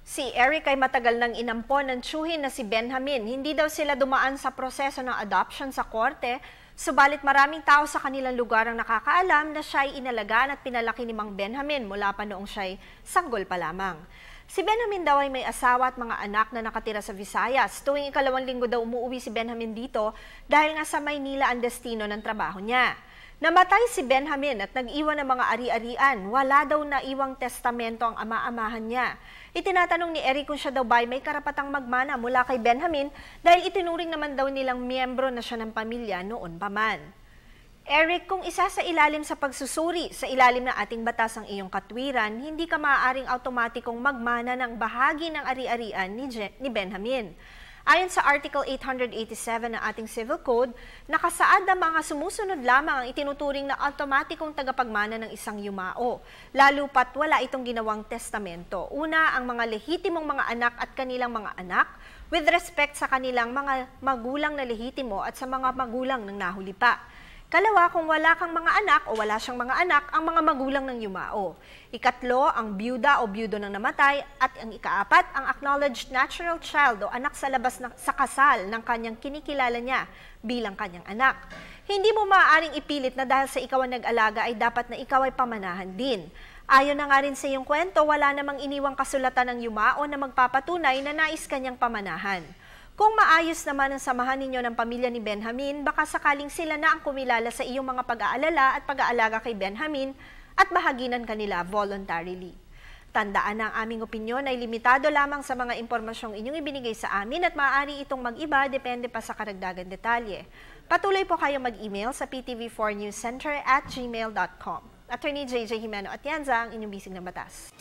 Si Eric ay matagal nang inampon ng tiyuhin na si Benjamin. Hindi daw sila dumaan sa proseso ng adoption sa korte, subalit maraming tao sa kanilang lugar ang nakakaalam na siya ay inalagaan at pinalaki ni Mang Benjamin mula pa noong siya ay sanggol pa lamang. Si Benjamin daw ay may asawa at mga anak na nakatira sa Visayas. Tuwing ikalawang linggo daw umuwi si Benjamin dito dahil nga sa Maynila ang destino ng trabaho niya. Namatay si Benjamin at nag-iwan ng mga ari-arian. Wala daw na iwang testamento ang ama-amahan niya. Itinatanong ni Eric kung siya daw ba ay may karapatang magmana mula kay Benjamin dahil itinuring naman daw nilang miyembro na siya ng pamilya noon pa man. Eric, kung isa sa ilalim sa pagsusuri sa ilalim ng ating batas ang iyong katwiran, hindi ka maaaring automatikong magmana ng bahagi ng ari-arian ni Benjamin. Ayon sa Article 887 ng ating Civil Code, nakasaad na mga sumusunod lamang ang itinuturing na automatikong tagapagmana ng isang yumao, lalo pat wala itong ginawang testamento. Una, ang mga lehitimong mga anak at kanilang mga anak, with respect sa kanilang mga magulang na lehitimo at sa mga magulang ng nahuli pa. Kalawa, kung wala kang mga anak o wala siyang mga anak, ang mga magulang ng yumao. Ikatlo, ang byuda o byudo ng namatay. At ang ikaapat, ang acknowledged natural child o anak sa labas sa kasal ng kanyang kinikilala niya bilang kanyang anak. Hindi mo maaaring ipilit na dahil sa ikaw ang nag-alaga ay dapat na ikaw ay pamanahan din. Ayon na nga rin sa iyong kwento, wala namang iniwang kasulatan ng yumao na magpapatunay na nais kanyang pamanahan. Kung maayos naman ang samahan ninyo ng pamilya ni Benjamin, baka sakaling sila na ang kumilala sa iyong mga pag-aalala at pag-aalaga kay Benjamin at bahaginan kanila voluntarily. Tandaan na ang aming opinyon ay limitado lamang sa mga impormasyong inyong ibinigay sa amin at maaari itong mag-iba depende pa sa karagdagan detalye. Patuloy po kayo mag-email sa ptv4newscenter@gmail.com. Attorney JJ Jimeno Atienza, ang inyong bisig ng batas.